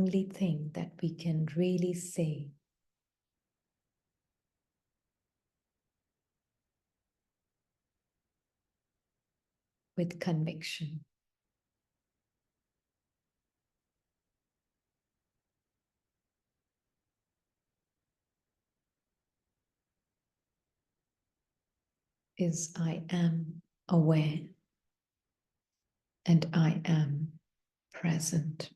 only thing that we can really say with conviction. Is I am aware and I am present.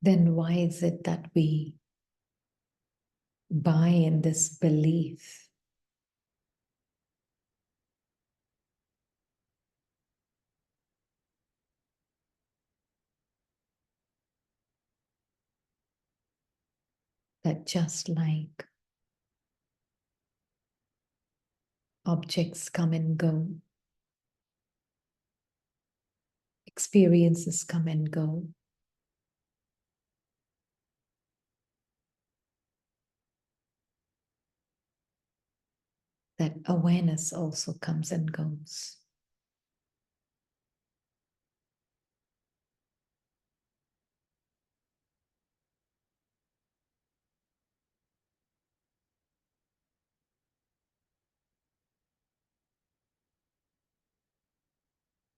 Then why is it that we buy in this belief that just like objects come and go, experiences come and go, that awareness also comes and goes?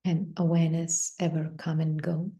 Can awareness ever come and go?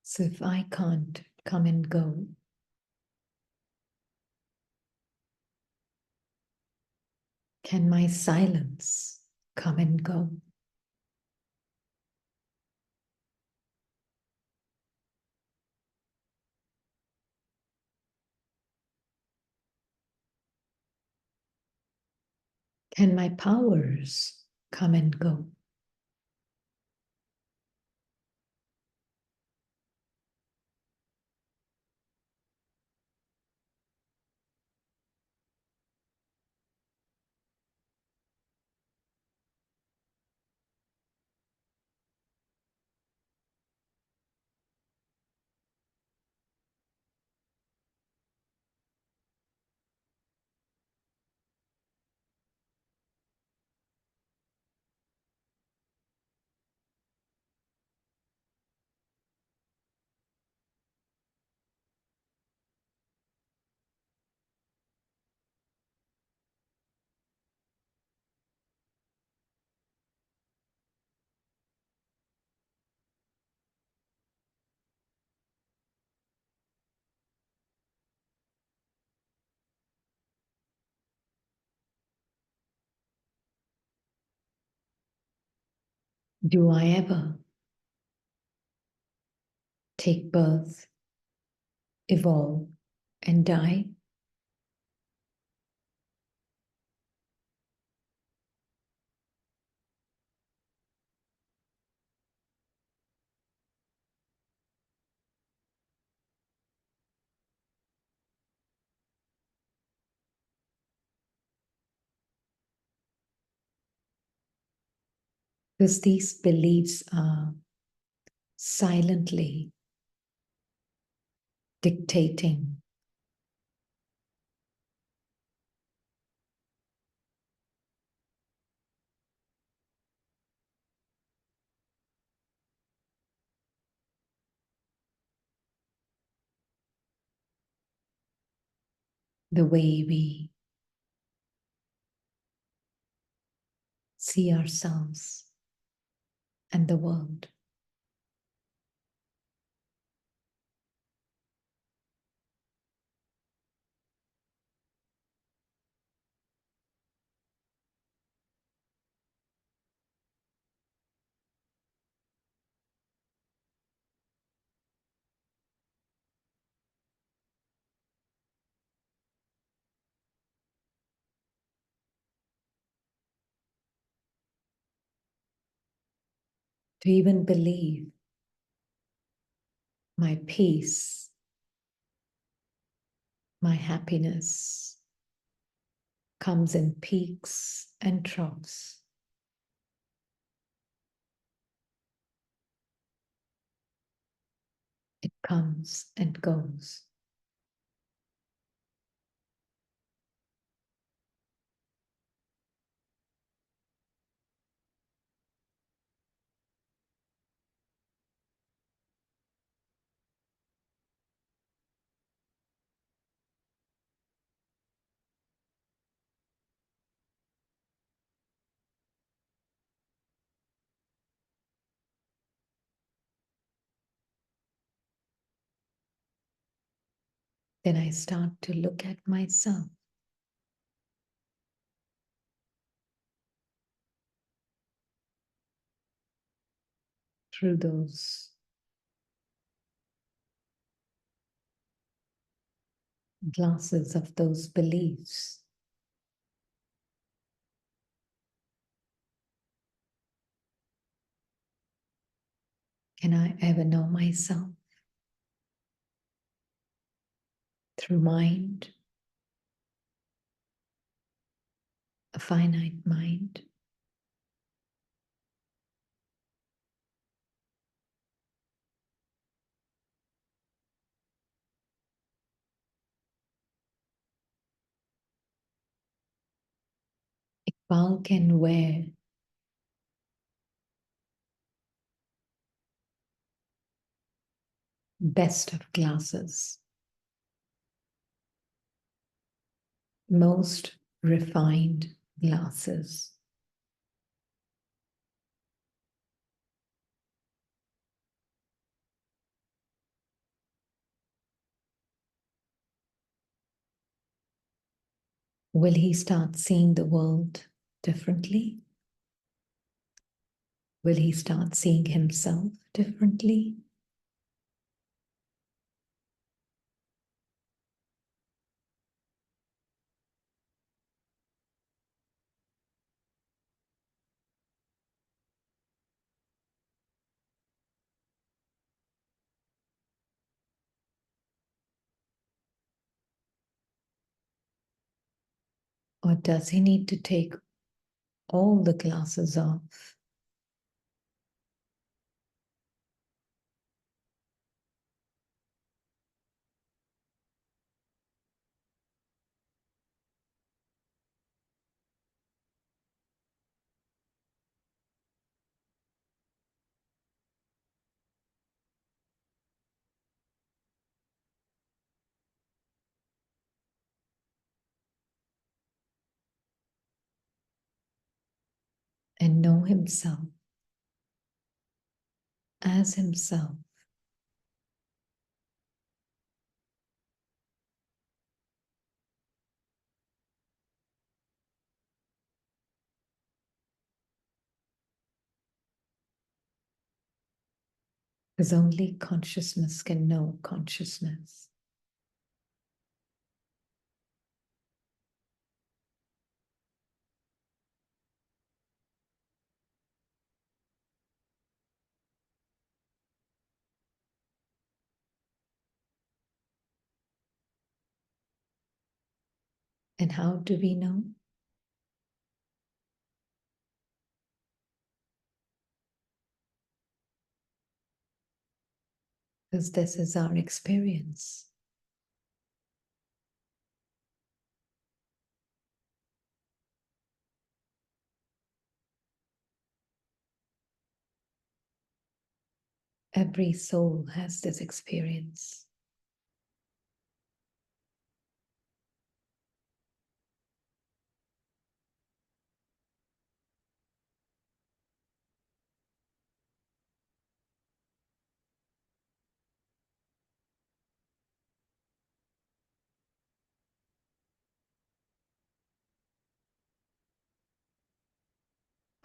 So if I can't come and go, can my silence come and go? Can my powers come and go? Do I ever take birth, evolve, and die? Because these beliefs are silently dictating the way we see ourselves and the world. To even believe my peace, my happiness comes in peaks and troughs. It comes and goes. Then I start to look at myself through those glasses of those beliefs. Can I ever know myself through mind, a finite mind? Iqbal can wear best of glasses, most refined glasses. Will he start seeing the world differently? Will he start seeing himself differently? Or does he need to take all the glasses off and know himself as himself? Because only consciousness can know consciousness. And how do we know? Because this is our experience. Every soul has this experience.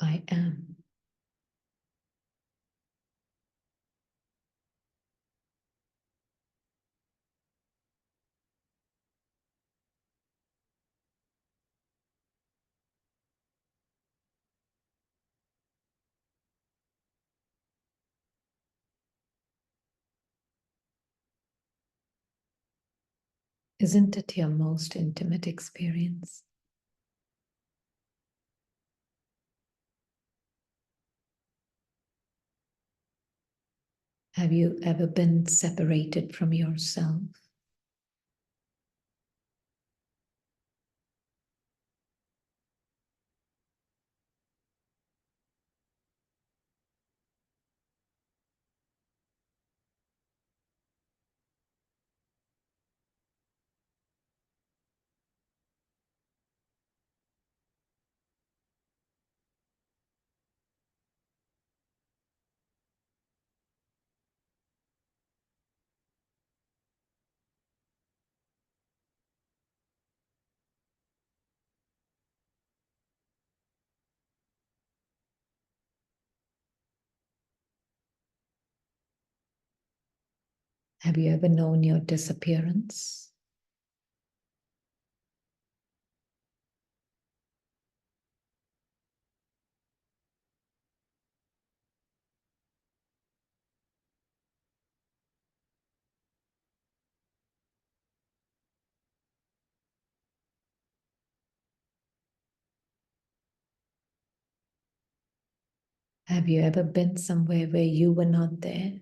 I am. Isn't it your most intimate experience? Have you ever been separated from yourself? Have you ever known your disappearance? Have you ever been somewhere where you were not there?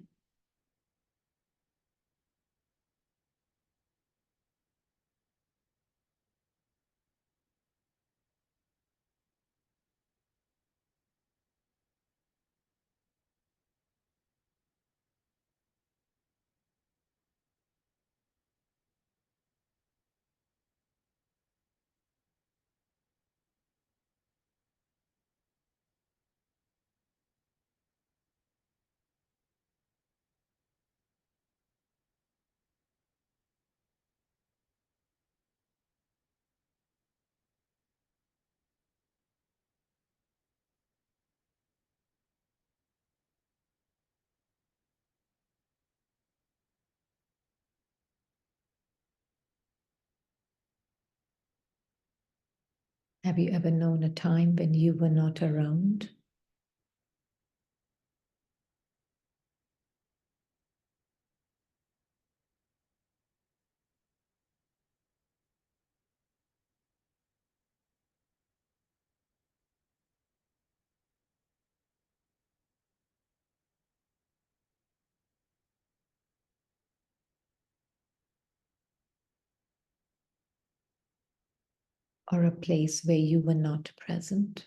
Have you ever known a time when you were not around? Or a place where you were not present?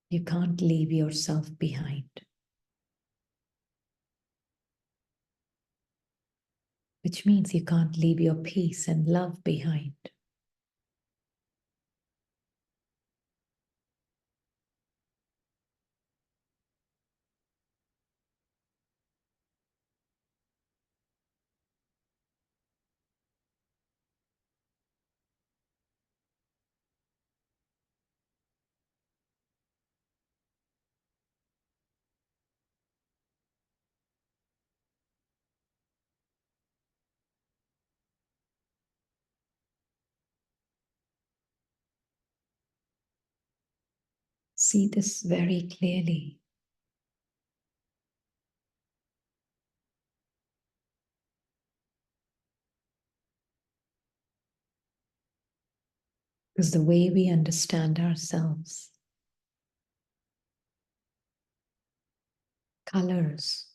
You can't leave yourself behind, which means you can't leave your peace and love behind. See this very clearly. Because the way we understand ourselves colors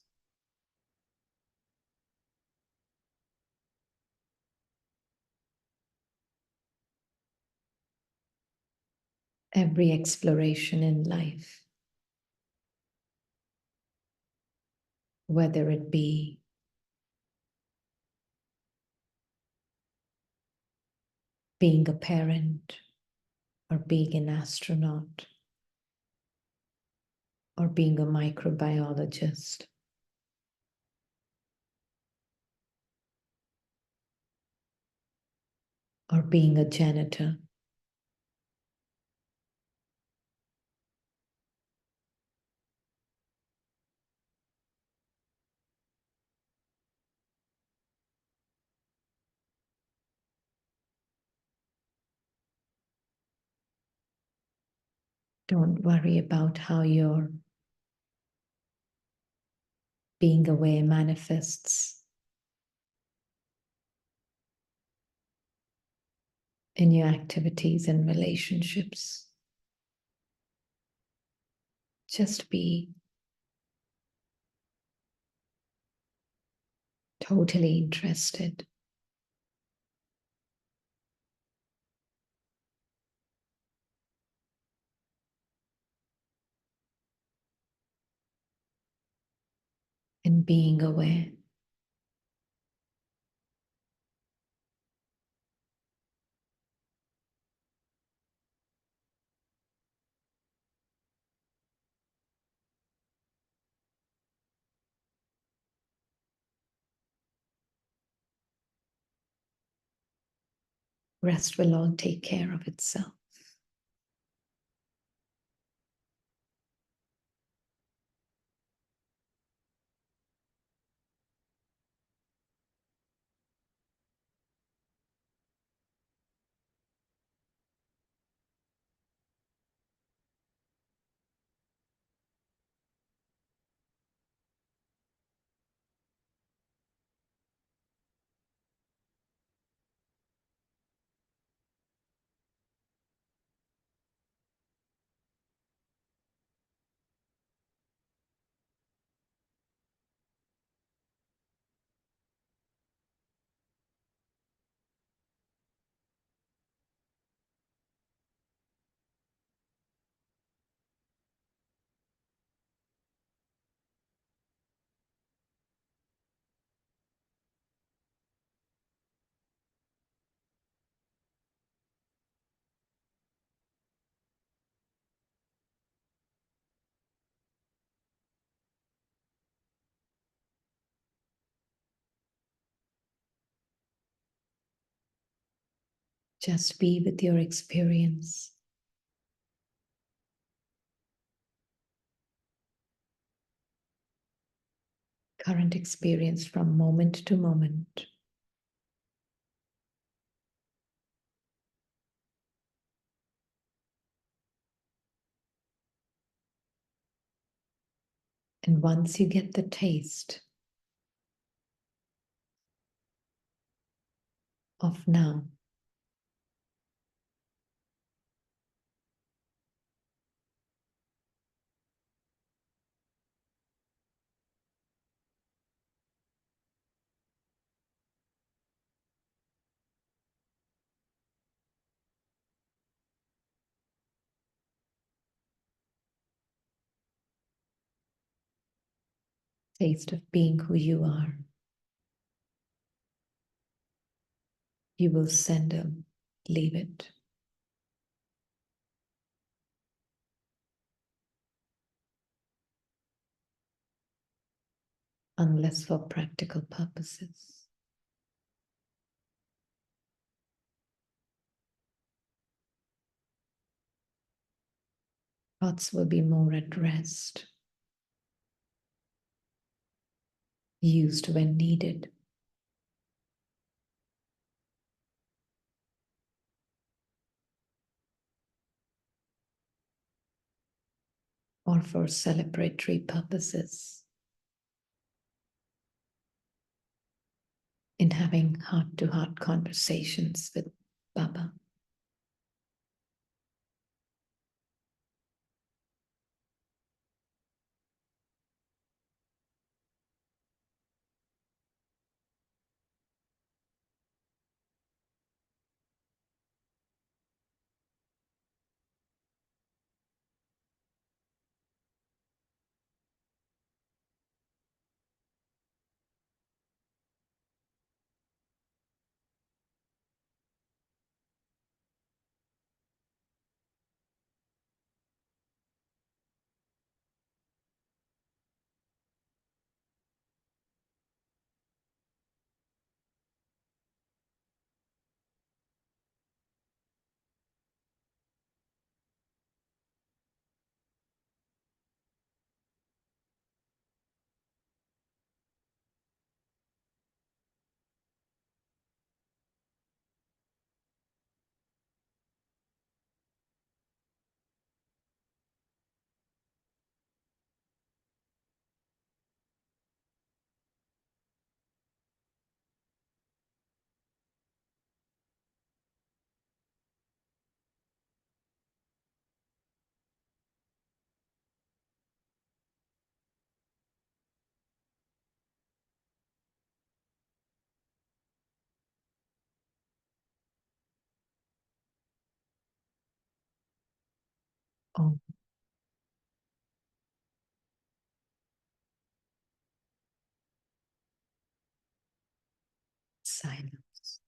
every exploration in life, whether it be being a parent, or being an astronaut, or being a microbiologist, or being a janitor. Don't worry about how your being aware manifests in your activities and relationships. Just be totally interested in being aware. Rest will all take care of itself. Just be with your experience. Current experience from moment to moment. And once you get the taste of now, taste of being who you are, you will send them, leave it. Unless for practical purposes. Thoughts will be more at rest, used when needed. or for celebratory purposes, in having heart-to-heart conversations with Baba. Oh, silence.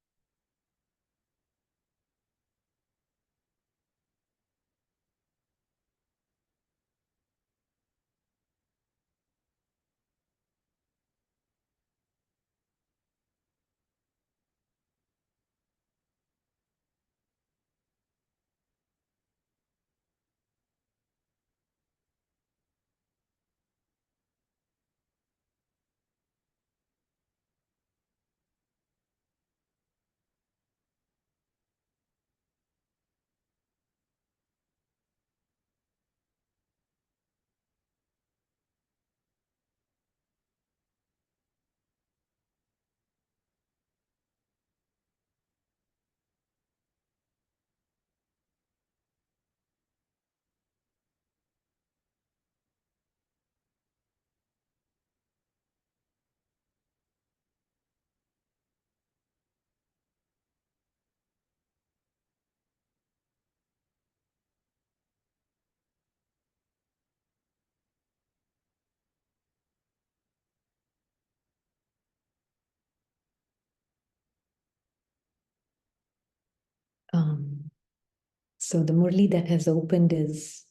So the Murli that has opened is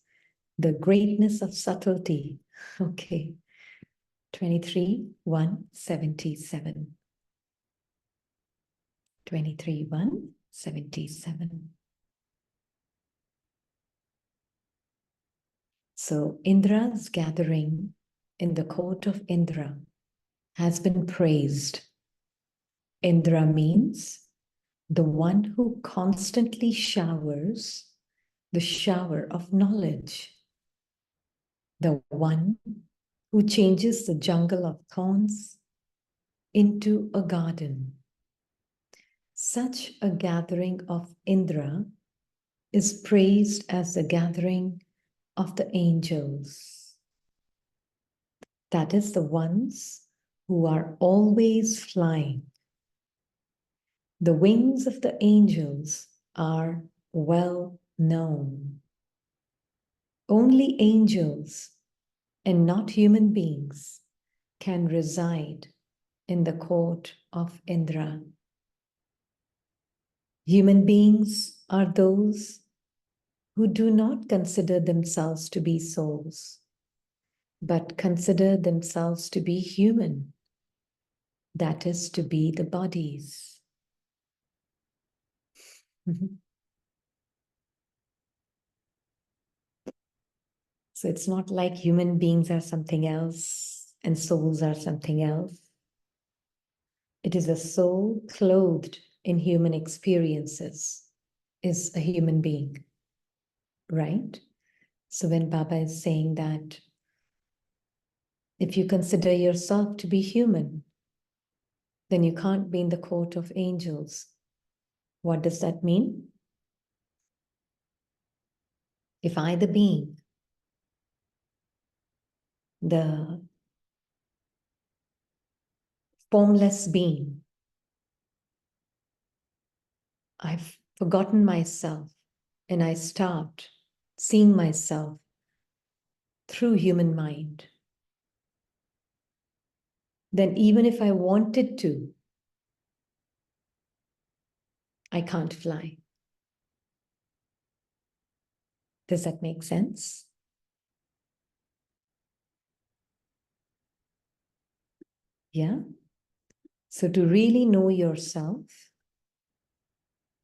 the greatness of subtlety. Okay. 23:177. 23:177. So Indra's gathering in the court of Indra has been praised. Indra means the one who constantly showers the shower of knowledge, the one who changes the jungle of thorns into a garden. Such a gathering of Indra is praised as the gathering of the angels. That is, the ones who are always flying. The wings of the angels are well known. Only angels and not human beings can reside in the court of Indra. Human beings are those who do not consider themselves to be souls, but consider themselves to be human, that is, to be the bodies. So it's not like human beings are something else and souls are something else. It is a soul clothed in human experiences is a human being, right? So when Baba is saying that if you consider yourself to be human, then you can't be in the court of angels. What does that mean? If I, the being, the formless being, I've forgotten myself and I start seeing myself through human mind, then even if I wanted to, I can't fly. Does that make sense? Yeah. So to really know yourself,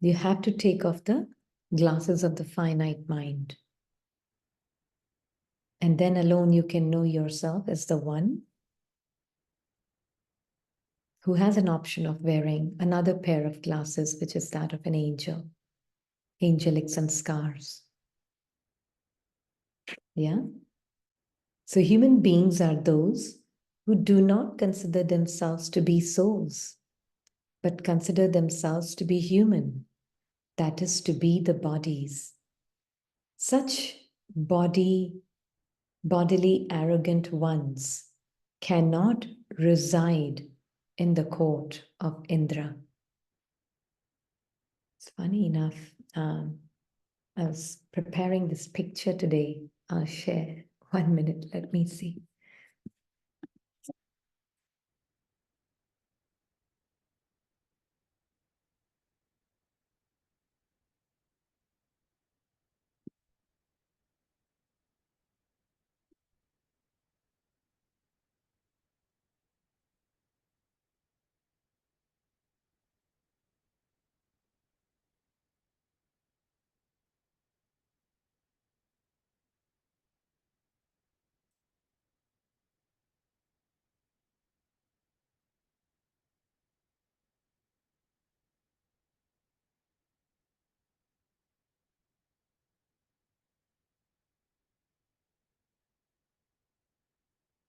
you have to take off the glasses of the finite mind. And then alone you can know yourself as the one who has an option of wearing another pair of glasses, which is that of an angel, angelic sanskars. Yeah. So human beings are those who do not consider themselves to be souls, but consider themselves to be human, that is, to be the bodies. Such bodily arrogant ones cannot reside in the court of Indra. It's funny enough, I was preparing this picture today. I'll share 1 minute, let me see.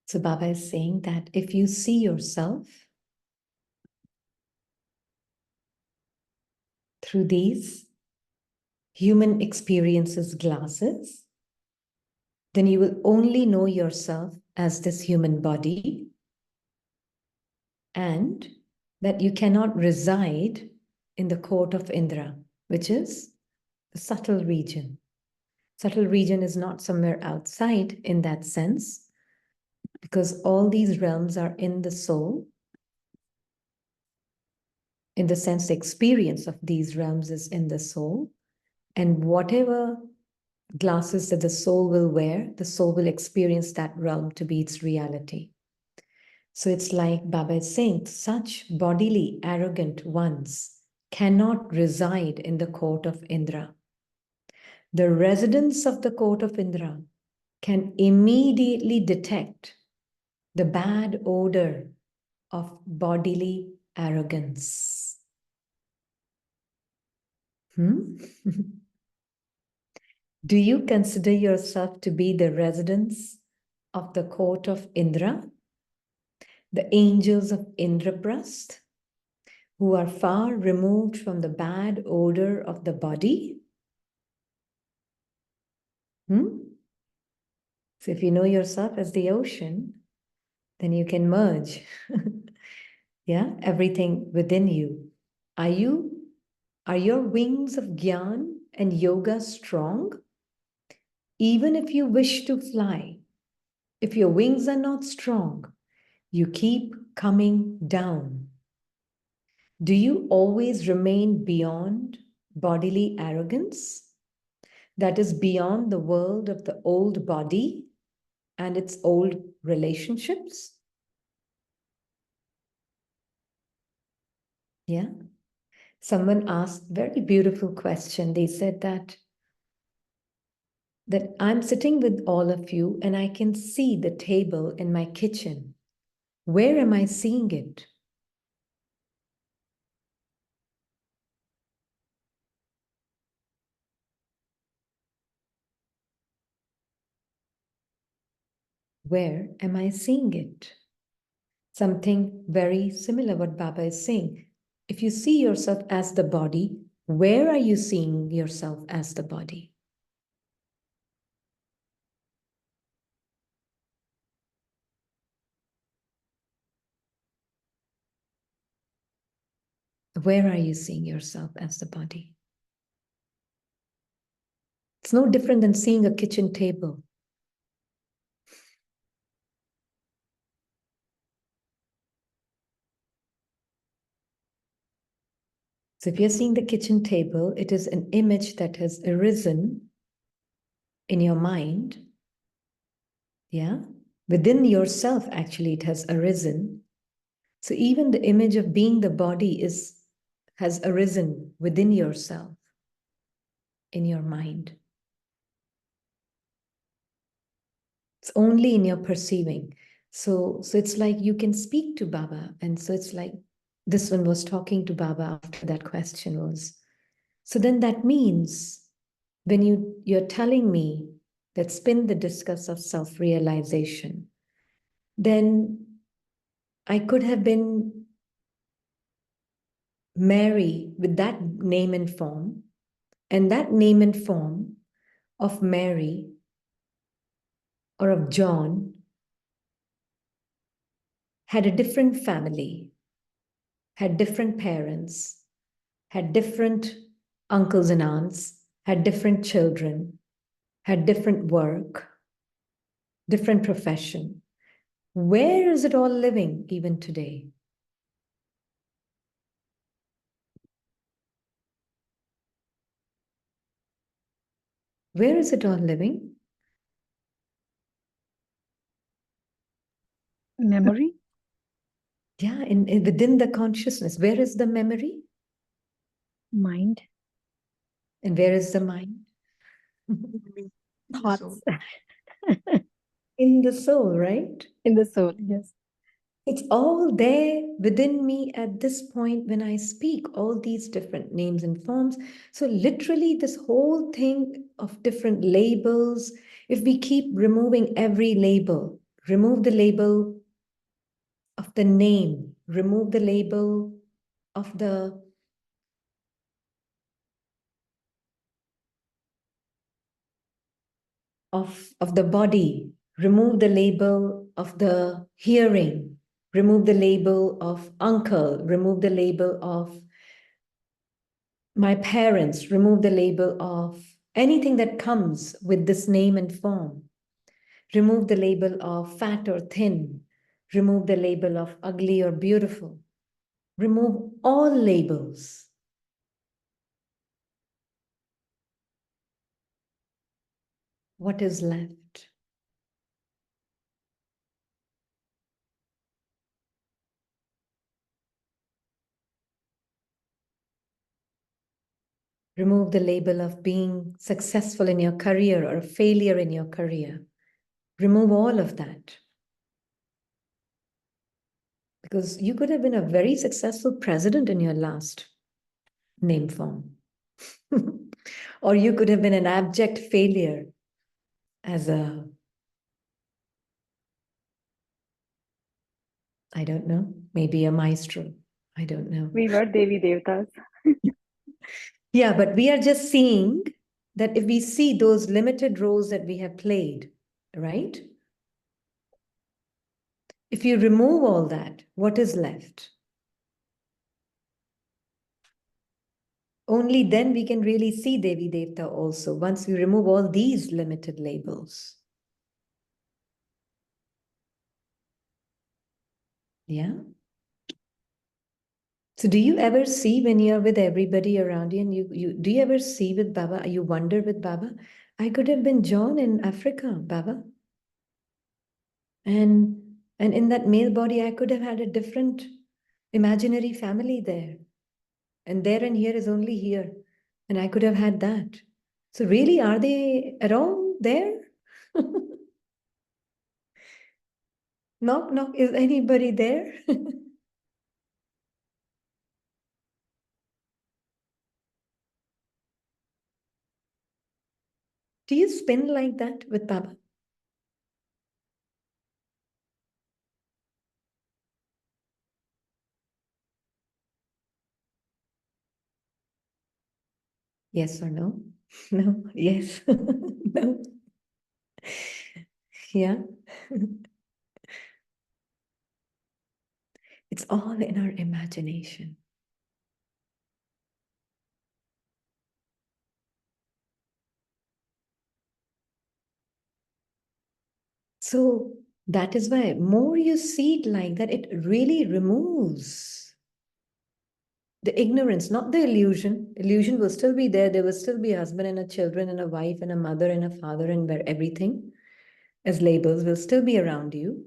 So Baba is saying that if you see yourself through these human experiences glasses, then you will only know yourself as this human body, and that you cannot reside in the court of Indra, which is the subtle region. Subtle region is not somewhere outside in that sense, because all these realms are in the soul. In the sense, the experience of these realms is in the soul. And whatever glasses that the soul will wear, the soul will experience that realm to be its reality. So it's like Baba is saying, such bodily arrogant ones cannot reside in the court of Indra. The residents of the court of Indra can immediately detect the bad odor of bodily arrogance. Do you consider yourself to be the residents of the court of Indra, the angels of Indraprasth, who are far removed from the bad odor of the body? So if you know yourself as the ocean, then you can merge everything within you. Are your wings of Gyan and Yoga strong? Even if you wish to fly, if your wings are not strong, you keep coming down. Do you always remain beyond bodily arrogance? That is beyond the world of the old body and its old relationships? Yeah. Someone asked a very beautiful question. They said that I'm sitting with all of you and I can see the table in my kitchen. Where am I seeing it? where am I seeing it? Something very similar what Baba is saying. If you see yourself as the body, where are you seeing yourself as the body? Where are you seeing yourself as the body? It's no different than seeing a kitchen table. So if you're seeing the kitchen table, it is an image that has arisen in your mind. Yeah. Within yourself, actually, it has arisen. So even the image of being the body has arisen within yourself, in your mind. It's only in your perceiving. So it's like you can speak to Baba. And so it's like this one was talking to Baba after that question was. So then that means when you're telling me that spin the discus of self-realization, then I could have been Mary with that name and form, and that name and form of Mary or of John had a different family, had different parents, had different uncles and aunts, had different children, had different work, different profession. Where is it all living even today? Where is it all living? Memory? Yeah, within the consciousness. Where is the memory? Mind. And where is the mind? Thoughts. In the soul, right? In the soul, yes. It's all there within me at this point when I speak all these different names and forms. So, literally, this whole thing of different labels, if we keep removing every label, remove the label of the name, remove the label of the body, remove the label of the hearing, remove the label of uncle, remove the label of my parents, remove the label of anything that comes with this name and form. Remove the label of fat or thin. Remove the label of ugly or beautiful. Remove all labels. What is left? Remove the label of being successful in your career or a failure in your career. Remove all of that. Because you could have been a very successful president in your last name form. Or you could have been an abject failure as a, I don't know, maybe a maestro. I don't know. We were Devi Devtas. Yeah, but we are just seeing that if we see those limited roles that we have played, right? If you remove all that, what is left? Only then we can really see Devi Devta also, once we remove all these limited labels. Yeah. So do you ever see when you're with everybody around you and you do you ever see with Baba, you wonder with Baba, I could have been John in Africa, Baba. And in that male body, I could have had a different imaginary family there. And there and here is only here. And I could have had that. So really, are they at all there? Knock, knock, is anybody there? Do you spin like that with Baba? Yes or no? No, yes, no. Yeah. It's all in our imagination. So that is why more you see it like that, it really removes the ignorance, not the illusion. Illusion will still be there. There will still be a husband and a children and a wife and a mother and a father and where everything as labels will still be around you.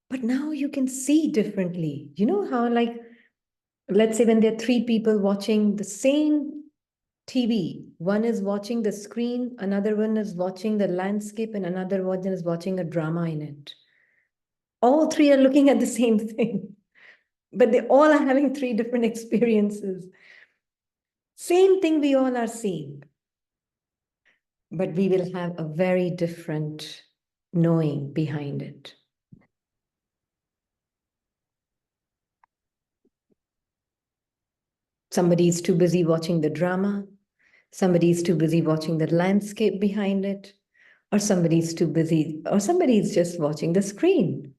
But now you can see differently. You know how, like, let's say when there are three people watching the same TV, one is watching the screen, another one is watching the landscape, and another one is watching a drama in it. All three are looking at the same thing, but they all are having three different experiences. Same thing we all are seeing, but we will have a very different knowing behind it. Somebody is too busy watching the drama, somebody is too busy watching the landscape behind it, or somebody is too busy, or somebody is just watching the screen.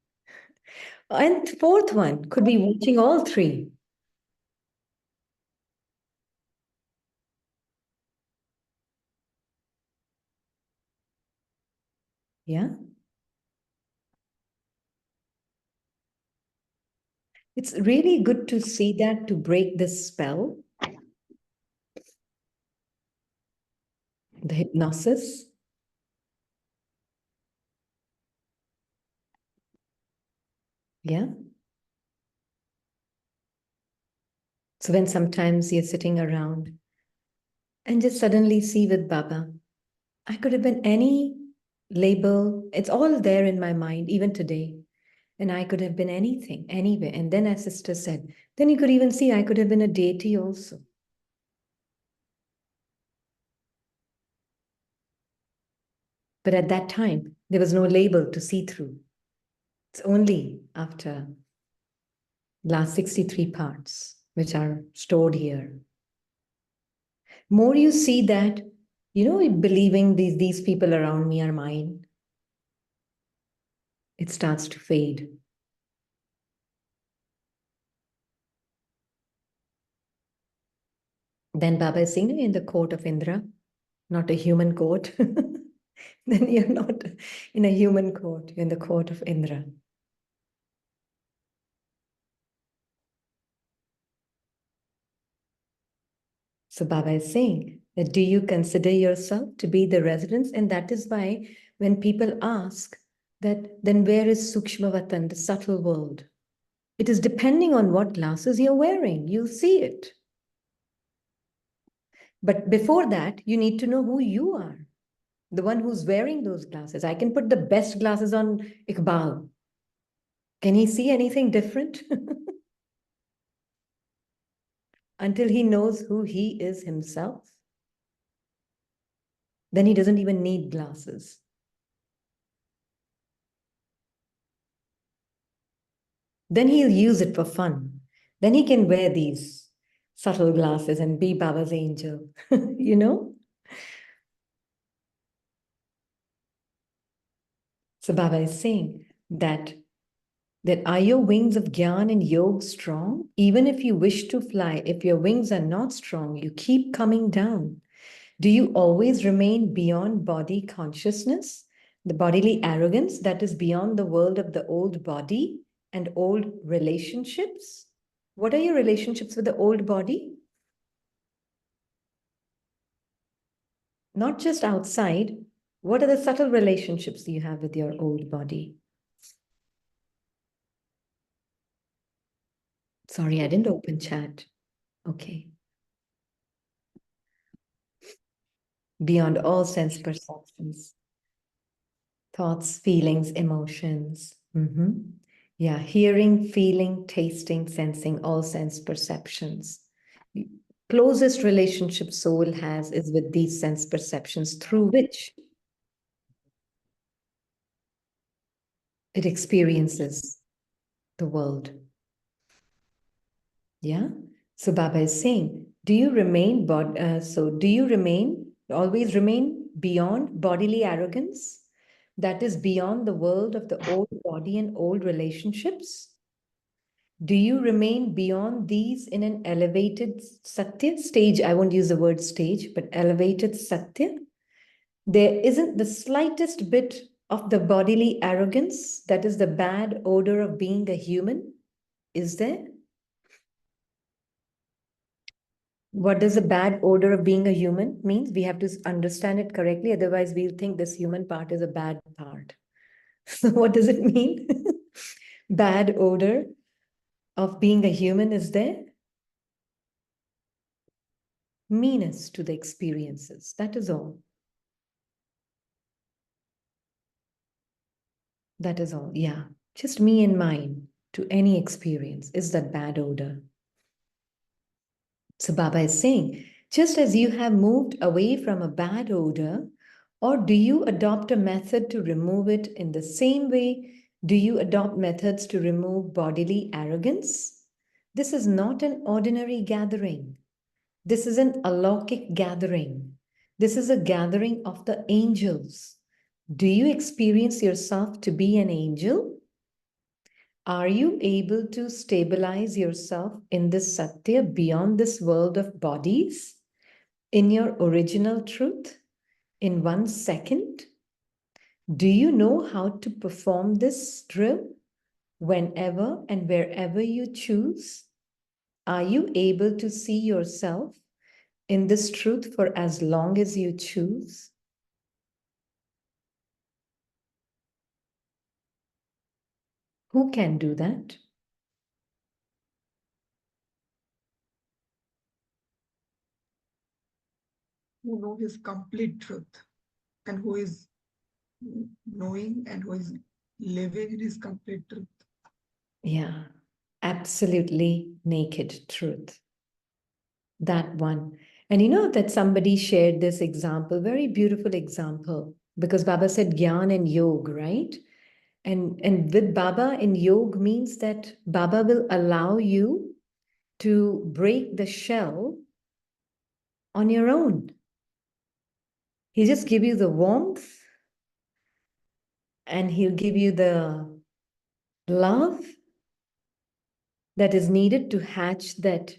And fourth one could be watching all three. Yeah. It's really good to see that, to break this spell, the hypnosis. Yeah. So when sometimes you're sitting around and just suddenly see with Baba, I could have been any label. It's all there in my mind, even today. And I could have been anything, anywhere. And then, as sister said, then you could even see I could have been a deity also. But at that time, there was no label to see through. It's only after last 63 parts, which are stored here. More you see that, believing these people around me are mine, it starts to fade. Then Baba is saying, in the court of Indra, not a human court. Then you're not in a human court, you're in the court of Indra. So Baba is saying that, do you consider yourself to be the residence? And that is why when people ask that, then where is Sukshmavatan, the subtle world? It is depending on what glasses you're wearing. You'll see it. But before that, you need to know who you are, the one who's wearing those glasses. I can put the best glasses on Iqbal. Can he see anything different? Until he knows who he is himself, then he doesn't even need glasses. Then he'll use it for fun. Then he can wear these subtle glasses and be Baba's angel, you know? So Baba is saying that are your wings of Gyan and Yog strong? Even if you wish to fly, if your wings are not strong, you keep coming down. Do you always remain beyond body consciousness, the bodily arrogance that is beyond the world of the old body and old relationships? What are your relationships with the old body? Not just outside. What are the subtle relationships you have with your old body? Sorry, I didn't open chat. Okay. Beyond all sense perceptions, thoughts, feelings, emotions. Yeah, hearing, feeling, tasting, sensing, all sense perceptions. Closest relationship soul has is with these sense perceptions through which it experiences the world. Yeah. So Baba is saying Do you remain always remain beyond bodily arrogance? That is beyond the world of the old body and old relationships? Do you remain beyond these in an elevated satya stage? I won't use the word stage, but elevated satya. There isn't the slightest bit of the bodily arrogance, that is the bad odor of being a human, is there? What does the bad odor of being a human mean? We have to understand it correctly. Otherwise, we'll think this human part is a bad part. So what does it mean? Bad odor of being a human is there? Meanness to the experiences. That is all. That is all. Yeah. Just me and mine to any experience is that bad odor. So Baba is saying, just as you have moved away from a bad odor, or do you adopt a method to remove it in the same way? Do you adopt methods to remove bodily arrogance? This is not an ordinary gathering. This is an alaukic gathering. This is a gathering of the angels. Do you experience yourself to be an angel? Are you able to stabilize yourself in this Satya beyond this world of bodies, in your original truth, in 1 second? Do you know how to perform this drill whenever and wherever you choose? Are you able to see yourself in this truth for as long as you choose? Who can do that? Who know his complete truth and who is knowing and who is living in his complete truth. Yeah, absolutely naked truth. That one. And you know that somebody shared this example, very beautiful example, because Baba said Gyan and Yoga, right? And with Baba in Yoga means that Baba will allow you to break the shell on your own. He just give you the warmth and he'll give you the love that is needed to hatch that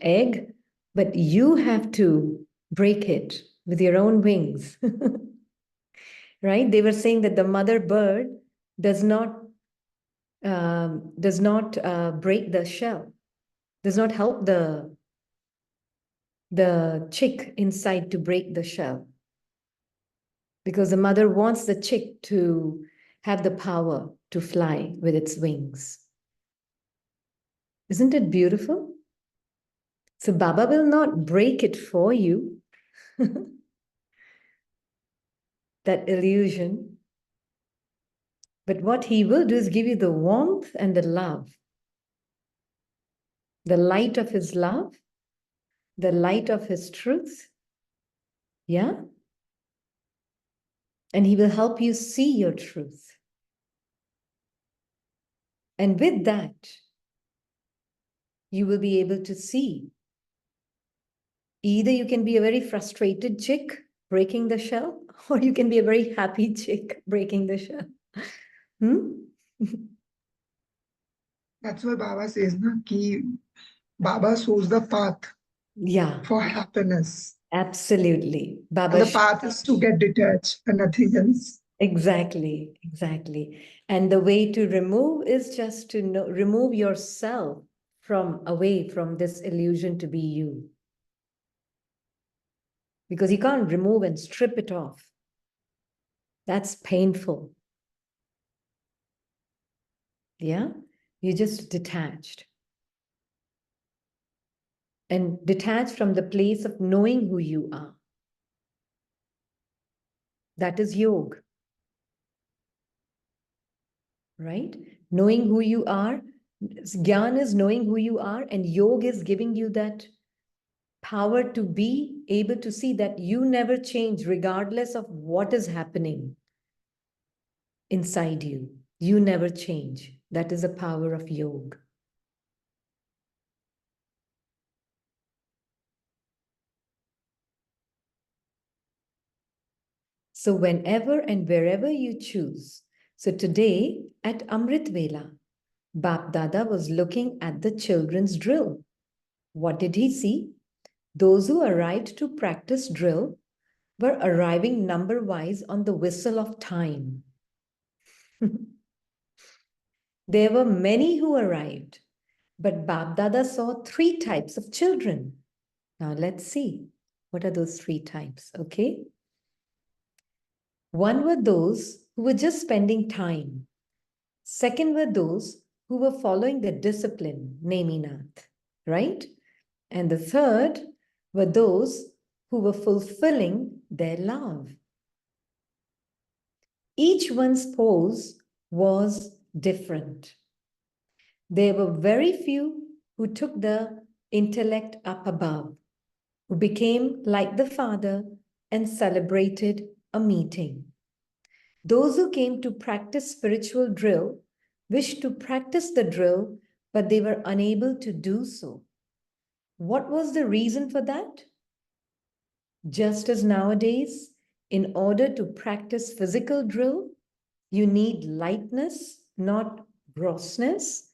egg, but you have to break it with your own wings. Right? They were saying that the mother bird does not break the shell, does not help the chick inside to break the shell, because the mother wants the chick to have the power to fly with its wings. Isn't it beautiful? So Baba will not break it for you, that illusion. But what he will do is give you the warmth and the love, the light of his love, the light of his truth. Yeah? And he will help you see your truth. And with that, you will be able to see. Either you can be a very frustrated chick breaking the shell, or you can be a very happy chick breaking the shell. That's why Baba says, na, ki Baba shows the path Yeah, for happiness. absolutely. And Baba, the path is to get detached and nothing else. exactly, exactly. And the way to remove is just to remove yourself from away from this illusion to be you. Because you can't remove and strip it off. That's painful. Yeah? You're just detached. And detached from the place of knowing who you are. That is yoga. Right? Knowing who you are. Gyan is knowing who you are, and yoga is giving you that power to be able to see that you never change regardless of what is happening inside you. You never change. That is the power of yoga. So whenever and wherever you choose. So today at Amrit Vela, Bap Dada was looking at the children's drill. What did he see? Those who arrived to practice drill were arriving number-wise on the whistle of time. There were many who arrived, but Bap Dada saw 3 types of children. Now let's see. What are those 3 types? Okay. One were those who were just spending time. Second were those who were following the discipline, Neminath, right? And the third were those who were fulfilling their love. Each one's pose was different. There were very few who took the intellect up above, who became like the Father and celebrated a meeting. Those who came to practice spiritual drill wished to practice the drill, but they were unable to do so. What was the reason for that? Just as nowadays, in order to practice physical drill, you need lightness, not grossness,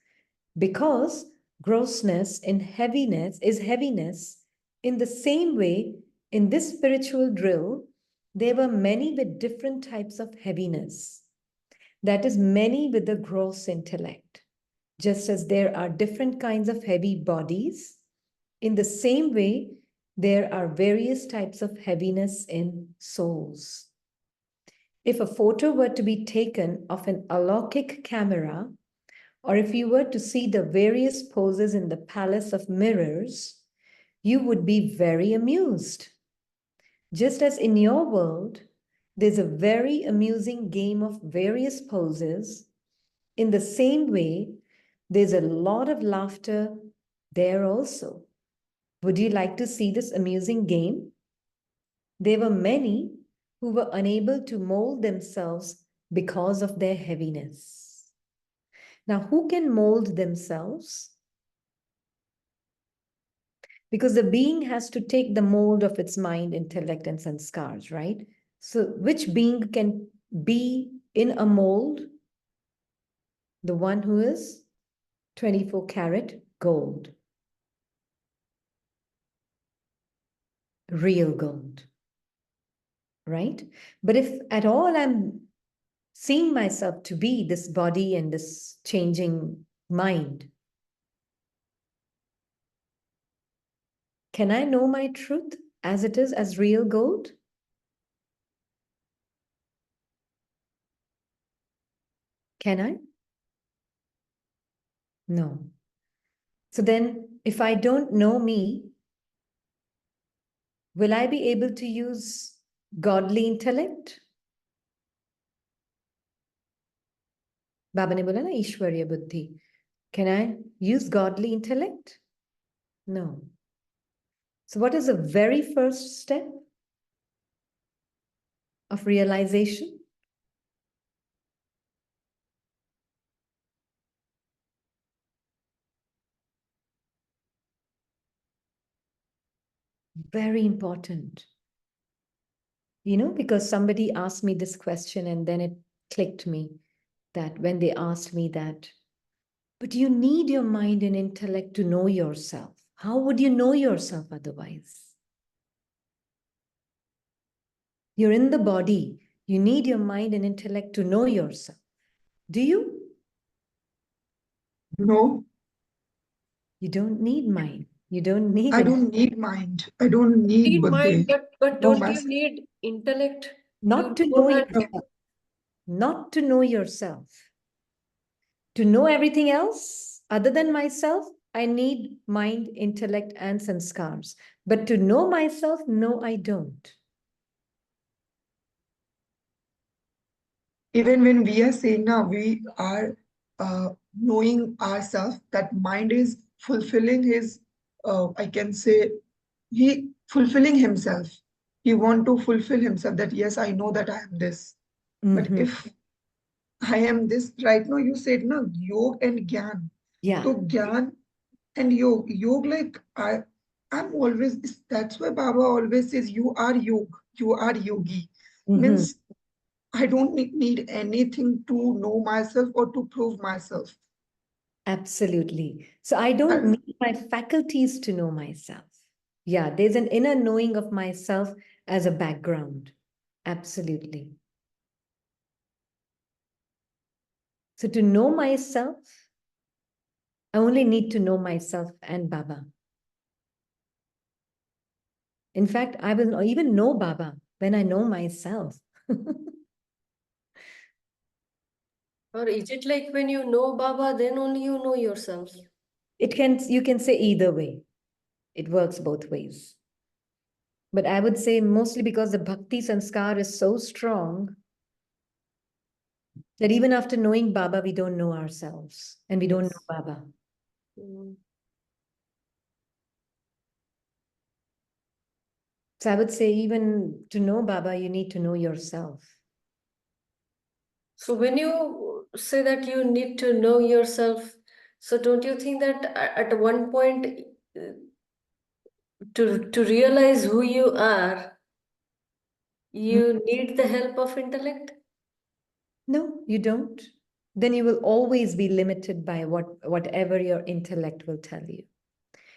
because grossness and heaviness is heaviness. In the same way, in this spiritual drill, there were many with different types of heaviness. That is, many with the gross intellect. Just as there are different kinds of heavy bodies, in the same way, there are various types of heaviness in souls. If a photo were to be taken of an Alokik camera, or if you were to see the various poses in the Palace of Mirrors, you would be very amused. Just as in your world, there's a very amusing game of various poses, in the same way, there's a lot of laughter there also. Would you like to see this amusing game? There were many who were unable to mold themselves because of their heaviness. Now, who can mold themselves? Because the being has to take the mold of its mind, intellect, and sanskars, right? So which being can be in a mold? The one who is 24 karat gold. Real gold, right? But if at all I'm seeing myself to be this body and this changing mind, can I know my truth as it is, as real gold? Can I? No. So then, if I don't know me, will I be able to use godly intellect? Baba ne bola na Ishwarya Buddhi. Can I use godly intellect? No. So what is the very first step of realization? Very important. You know, because somebody asked me this question and then it clicked me that when they asked me that, but you need your mind and intellect to know yourself. How would you know yourself otherwise? You're in the body. You need your mind and intellect to know yourself. Do you? No, You don't need mind. You don't need I don't need mind. I don't need Need mind, buddhi. but No, don't you need intellect not to to know know that? yourself. Not to know yourself. To know everything else other than myself, I need mind, intellect, and sanskars. But to know myself, no, I don't. Even when we are saying now, we are knowing ourselves, that mind is fulfilling his, I can say, he fulfilling himself. He want to fulfill himself that, yes, I know that I am this. But Mhm. if I am this right now, you said no, yoga and gyan. Yeah. So gyan and yoga, like I'm always, that's why Baba always says, you are yoga, you are yogi. Mhm. Means I don't need anything to know myself or to prove myself. Absolutely. So I don't I- need my faculties to know myself. Yeah, there's an inner knowing of myself as a background. Absolutely. So to know myself, I only need to know myself and Baba. In fact, I will even know Baba when I know myself. Or is it like when you know Baba, then only you know yourself? You can say either way. It works both ways. But I would say mostly because the bhakti sanskar is so strong that even after knowing Baba, we don't know ourselves and we don't know Yes. Baba. Mm. So I would say even to know Baba, you need to know yourself. So when you say that you need to know yourself, so don't you think that at one point uh, to realize who you are, you need the help of intellect? No, you don't. Then you will always be limited by whatever your intellect will tell you.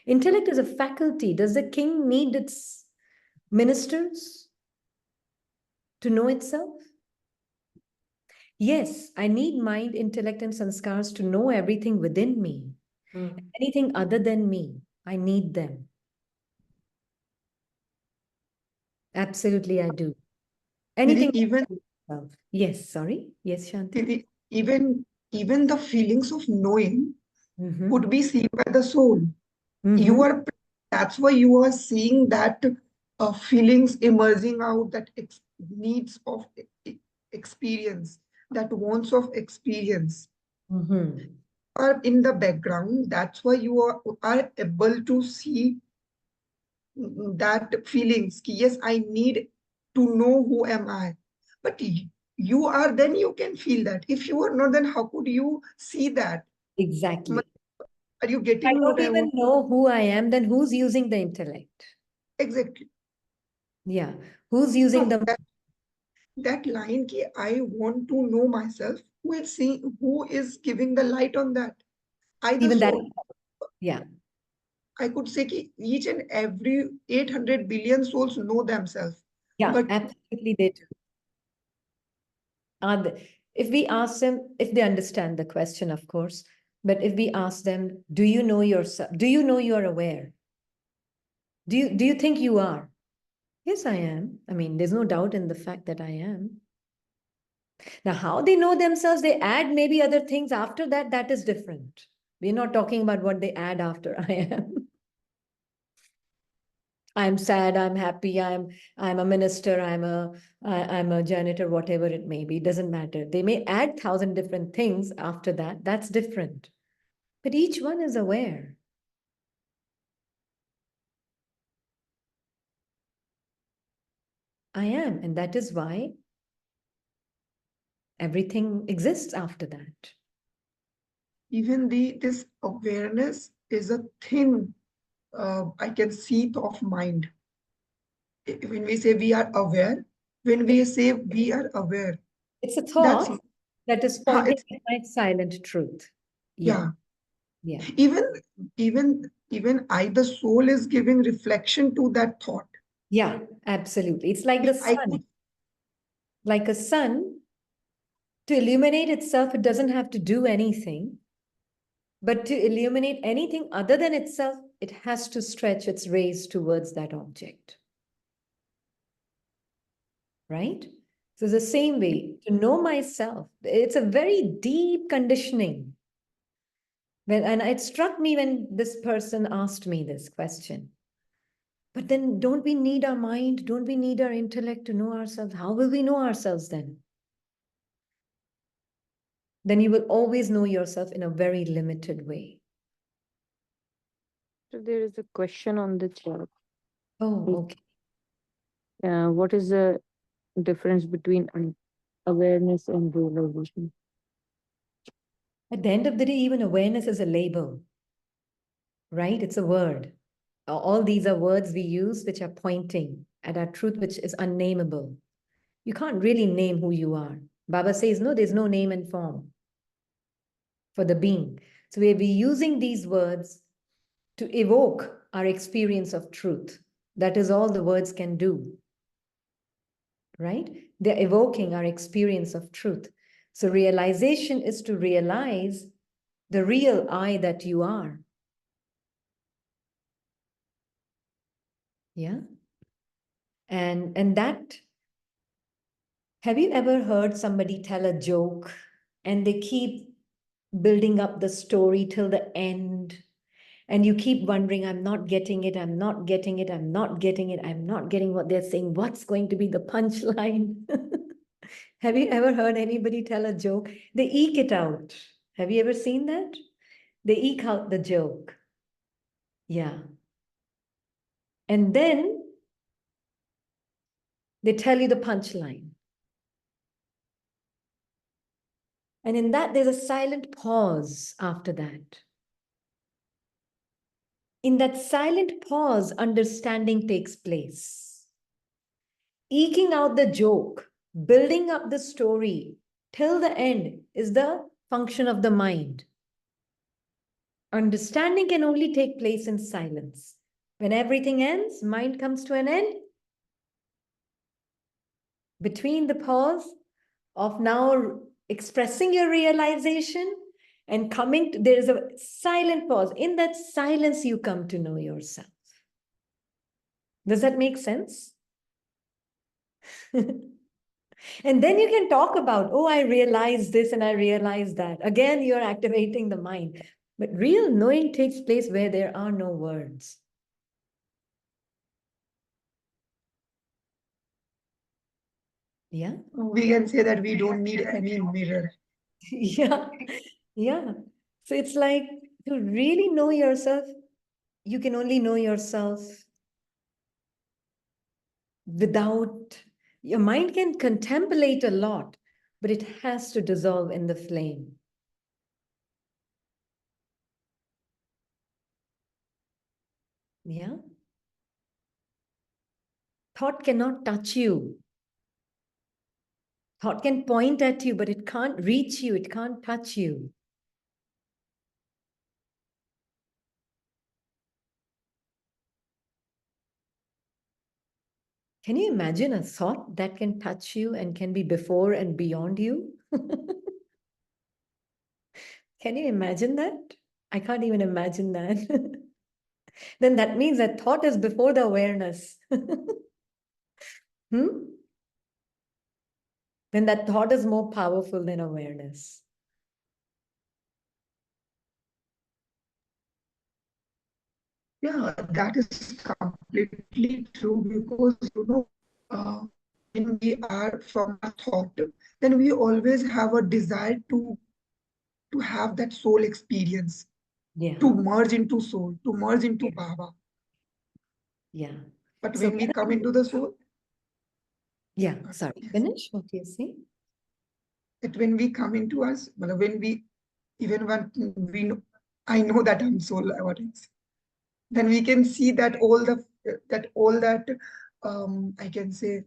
Intellect is a faculty. Does the king need its ministers to know itself? Yes, I need mind, intellect, and sanskars to know everything within me. Mm. Anything other than me, I need them. Absolutely, I do. Anything Even else? Yes, sorry. Yes, Shanti. even the feelings of knowing Mm-hmm. could be seen by the soul. Mm-hmm. You are That's why you are seeing that feelings emerging out, that needs of experience, that wants of experience Mm-hmm. are in the background. That's why you are able to see that feelings ki, yes, I need to know who am I. But you are, then you can feel that. If you are not, then how could you see that? Exactly. Are you I getting don't what I even want? know who I am, then who's using the intellect? Exactly. Yeah. Who's using So the that line ki, I want to know myself, who is giving the light on that? I the even that? soul. Yeah. I could say ki each and every 800 billion souls know themselves. Yeah, But absolutely they do. If we ask them, if they understand the question, of course, but if we ask them, do you know yourself? Do you know you're aware? Do you think you are? Yes, I am. I mean, there's no doubt in the fact that I am. Now, how they know themselves, they add maybe other things after that, that is different. We're not talking about what they add after I am. I'm sad, I'm happy, I'm a minister, I'm a janitor, whatever it may be, it doesn't matter. They may add 1,000 different things after that, that's different. But each one is aware. I am, and that is why everything exists after that. even this awareness is a thin, I can see of mind. When we say we are aware, when we say we are aware, It's a that's thought that is pointing it's at my silent truth. Yeah, yeah. yeah, Even even I, the soul, is giving reflection to that thought. yeah, absolutely. It's like the I sun. could Like a sun, to illuminate itself, it doesn't have to do anything. But to illuminate anything other than itself, it has to stretch its rays towards that object. Right? So the same way, to know myself, it's a very deep conditioning. And it struck me when this person asked me this question. But then don't we need our mind? Don't we need our intellect to know ourselves? How will we know ourselves then? Then you will always know yourself in a very limited way. So there is a question on the chat. Oh, okay. What is the difference between awareness and realization? At the end of the day, even awareness is a label, right? It's a word. All these are words we use which are pointing at our truth, which is unnameable. You can't really name who you are. Baba says, no, there's no name and form for the being. So we'll be using these words to evoke our experience of truth. That is all the words can do, right? They're evoking our experience of truth. So realization is to realize the real I that you are. Yeah. And that, have you ever heard somebody tell a joke and they keep building up the story till the end? And you keep wondering, I'm not getting it, I'm not getting it, I'm not getting it, I'm not getting what they're saying. What's going to be the punchline? Have you ever heard anybody tell a joke? They eke it out. Have you ever seen that? They eke out the joke. Yeah. And then they tell you the punchline. And in that, there's a silent pause after that. In that silent pause, understanding takes place. Eking out the joke, building up the story till the end is the function of the mind. Understanding can only take place in silence. When everything ends, mind comes to an end. Between the pause of now expressing your realization and coming to, there is a silent pause. In that silence, you come to know yourself. Does that make sense? And then you can talk about, oh, I realized this and I realized that. Again, you're activating the mind. But real knowing takes place where there are no words. Yeah? We can say that we don't need any mirror. Yeah. Yeah. So it's like to really know yourself, you can only know yourself without, your mind can contemplate a lot, but it has to dissolve in the flame. Yeah. Thought cannot touch you. Thought can point at you, but it can't reach you. It can't touch you. Can you imagine a thought that can touch you and can be before and beyond you? Can you imagine that? I can't even imagine that. Then that means that thought is before the awareness. Hmm? Then that thought is more powerful than awareness. Yeah, that is completely true because when we are from a thought, then we always have a desire to have that soul experience, Yeah, to merge into soul, to merge into Baba. yeah. But So when we come into the soul, yeah, sorry, yes, finish what you say. that when we come into us, well, when we even when we know, I know that I'm soul, what is, then we can see that all that I can say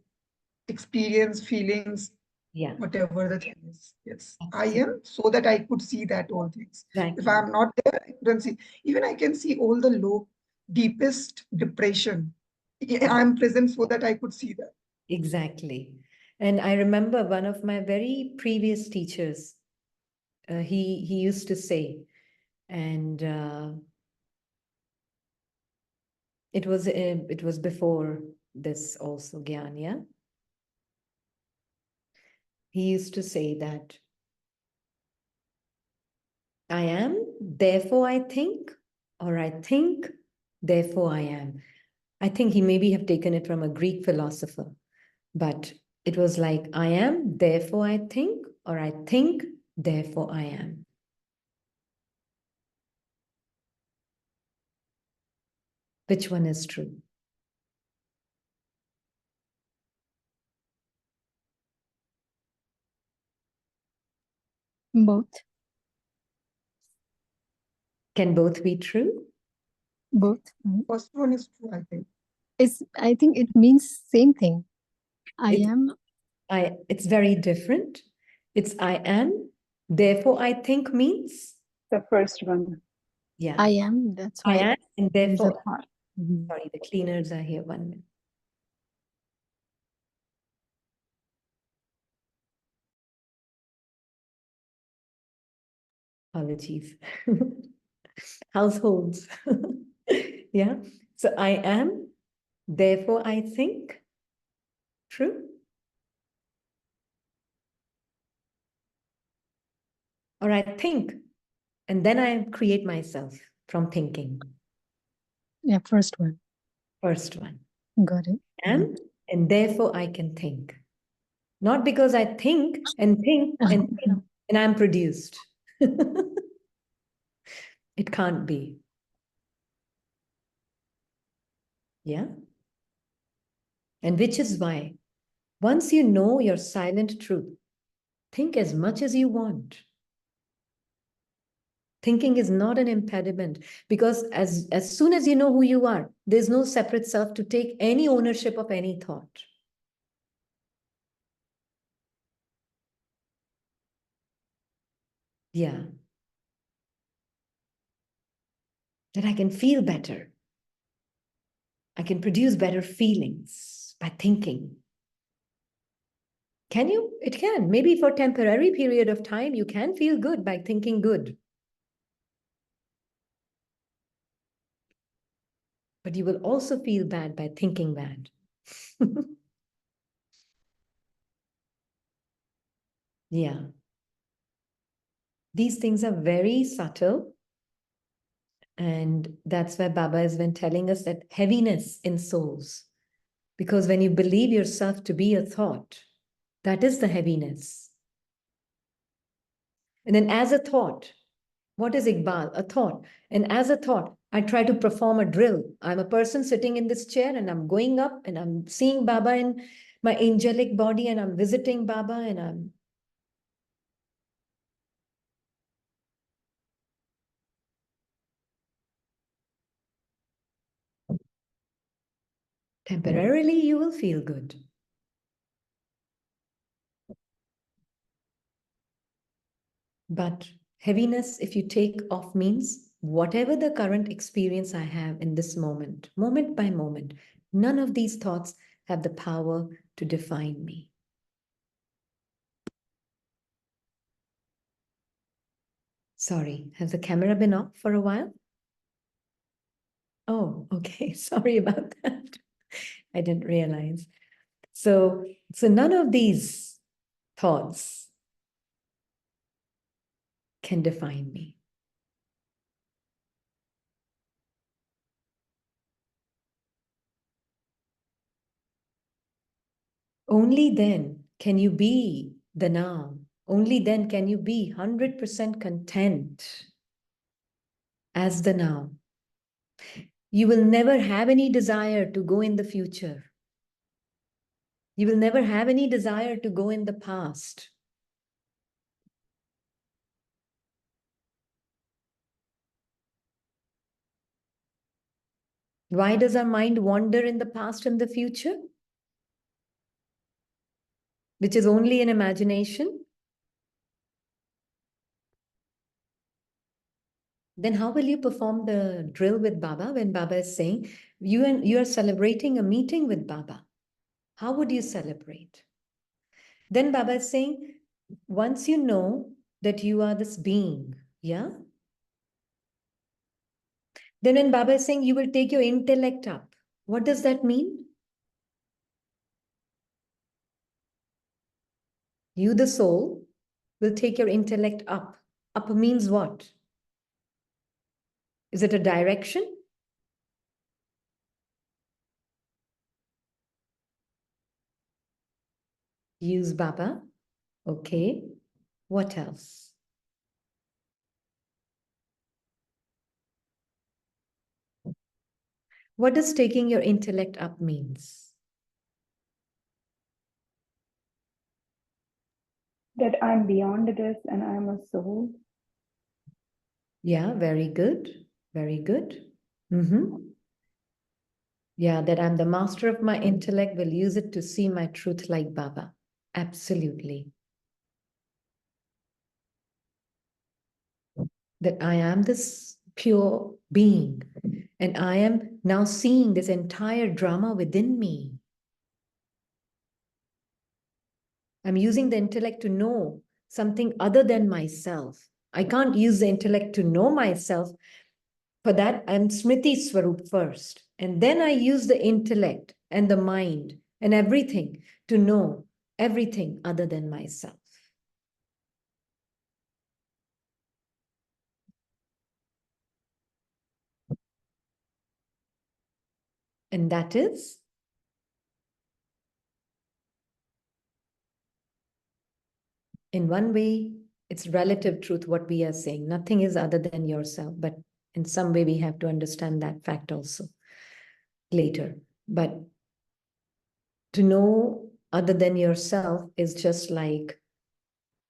experience, feelings, Yeah, whatever the thing is. Yes, I absolutely. am so that I could see that all things. If Exactly. I'm not there, I couldn't see. Even I can see all the low, deepest depression. I'm present so that I could see that. Exactly. And I remember one of my very previous teachers, he used to say, and it was before this also, Gyan, yeah? He used to say that I am, therefore I think, or I think, therefore I am. I think he maybe have taken it from a Greek philosopher, but it was like, I am, therefore I think, or I think, therefore I am. Which one is true? Both. Can both be true? Both. First one is true, I think. I think it means same thing. I It- am It's very different. It's I am, therefore I think means, The first one. yeah, I am. That's I why am, and there is a therefore, thought. Mhm. sorry, the cleaners are here, 1 minute. Apologies. Households. Yeah. So I am, therefore I think. True? Or I think, and then I create myself from thinking. Yeah, first one. First one. Got it. Am, and therefore I can think. Not because I think and think and think, and I'm produced. It can't be. Yeah. And which is why, once you know your silent truth, think as much as you want. Thinking is not an impediment, because as soon as you know who you are, there's no separate self to take any ownership of any thought. Yeah. That I can feel better. I can produce better feelings by thinking. Can you? It can. Maybe for a temporary period of time, you can feel good by thinking good. But you will also feel bad by thinking bad. Yeah. These things are very subtle. And that's where Baba has been telling us that heaviness in souls. Because when you believe yourself to be a thought, that is the heaviness. And then as a thought, what is Iqbal? A thought. And as a thought, I try to perform a drill. I'm a person sitting in this chair and I'm going up and I'm seeing Baba in my angelic body and I'm visiting Baba and I'm temporarily, you will feel good. But heaviness, if you take off, means whatever the current experience I have in this moment by moment, none of these thoughts have the power to define me. Sorry, has the camera been off for a while? Oh, okay. Sorry about that. I didn't realize. So none of these thoughts can define me. Only then can you be the now. Only then can you be 100% content as the now. You will never have any desire to go in the future. You will never have any desire to go in the past. Why does our mind wander in the past and the future? Which is only an imagination. Then how will you perform the drill with Baba when Baba is saying, you are celebrating a meeting with Baba? How would you celebrate? Then Baba is saying, once you know that you are this being, yeah? Then when Baba is saying you will take your intellect up, what does that mean? You, the soul, will take your intellect up. Up means what? Is it a direction? Use Baba. Okay. What else? What does taking your intellect up means? That I'm beyond this and I'm a soul. Yeah, very good. Very good. Yeah, that I'm the master of my intellect, will use it to see my truth like Baba. Absolutely. That I am this pure being, and I am now seeing this entire drama within me. I'm using the intellect to know something other than myself. I can't use the intellect to know myself. For that, I'm Smriti Swarup first. And then I use the intellect and the mind and everything to know everything other than myself. And that is in one way, it's relative truth, what we are saying. Nothing is other than yourself, but in some way, we have to understand that fact also later. But to know other than yourself is just like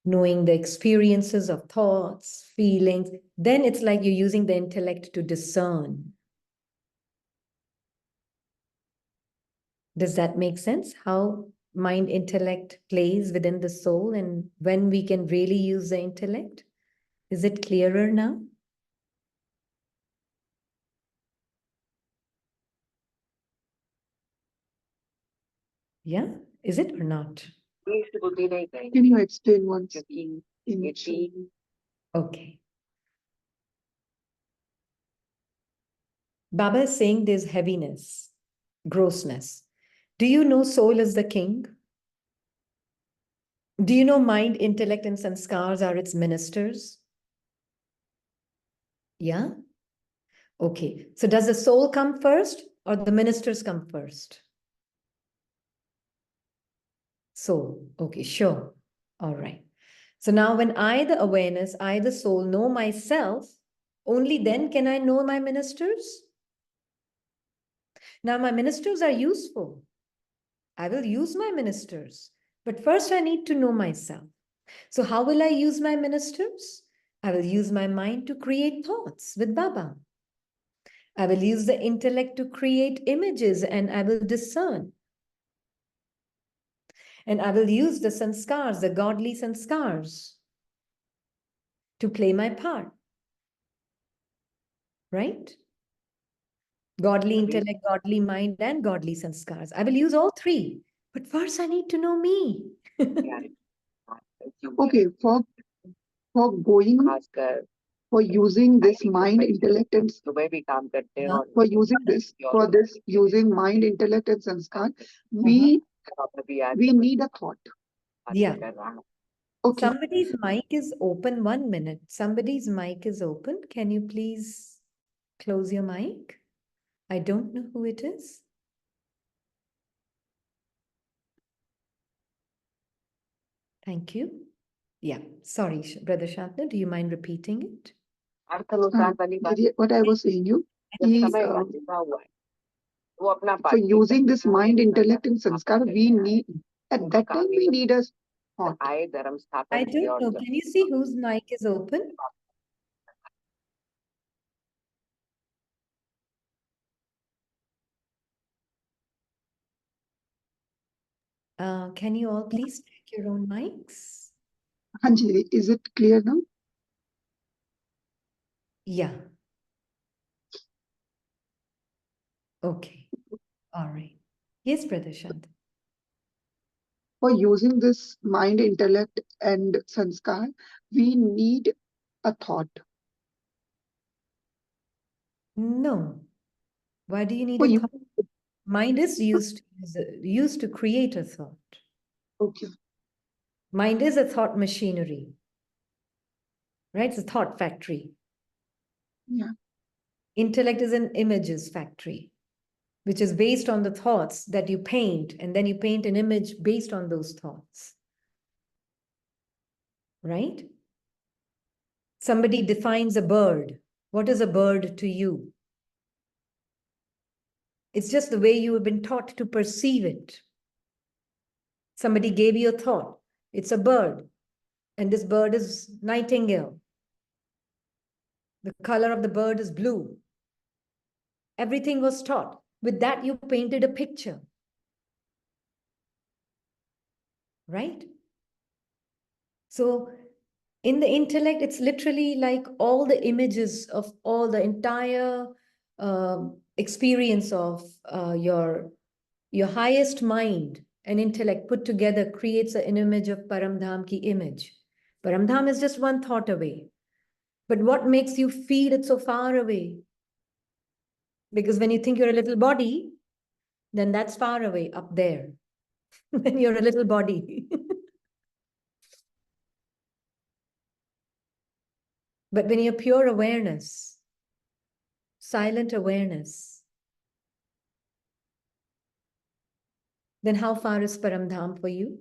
knowing the experiences of thoughts, feelings. Then it's like you're using the intellect to discern. Does that make sense? How mind intellect plays within the soul and when we can really use the intellect? Is it clearer now? Yeah, is it or not? Can you explain once? Okay. Baba is saying there's heaviness, grossness. Do you know soul is the king? Do you know mind, intellect, and sanskars are its ministers? Yeah? Okay. So does the soul come first or the ministers come first? Soul. Okay, sure. All right. So now when I, the awareness, I, the soul, know myself, only then can I know my ministers? Now my ministers are useful. I will use my ministers. But first I need to know myself. So how will I use my ministers? I will use my mind to create thoughts with Baba. I will use the intellect to create images and I will discern. And I will use the sanskars, the godly sanskars, to play my part. Right? Godly intellect, godly mind, and godly sanskars. I will use all three. But first I need to know me. Okay, for going, for using this mind, intellect, and for using this, using mind, intellect, and sanskar, we need a thought. Yeah. Okay. Somebody's mic is open. 1 minute. Somebody's mic is open. Can you please close your mic? I don't know who it is. Thank you. Yeah. Sorry, Brother Shantanu, do you mind repeating it? What I was saying you, for using this mind, intellect, and sanskar, we need, at that time, we need a thought. I don't know. Can you see whose mic is open? Can you all please check your own mics? Anjali, is it clear now? Yeah. Okay. All right. Yes, Brother Shantanu. For using this mind, intellect, and sanskar, we need a thought. No. Why do you need For a you, thought? Mind is used to create a thought. okay. Mind is a thought machinery. Right? It's a thought factory. Yeah. Intellect is an images factory, which is based on the thoughts that you paint, and then you paint an image based on those thoughts. Right? Somebody defines a bird. What is a bird to you? It's just the way you have been taught to perceive it. Somebody gave you a thought. It's a bird. And this bird is nightingale. The color of the bird is blue. Everything was taught. With that, you painted a picture. right? So in the intellect, it's literally like all the images of all the entire experience of your highest mind and intellect put together creates an image of Paramdham ki image. Paramdham is just one thought away. But what makes you feel it so far away? Because when you think you're a little body, then that's far away up there. When you're a little body. But when you're pure awareness, silent awareness, then how far is Paramdham for you?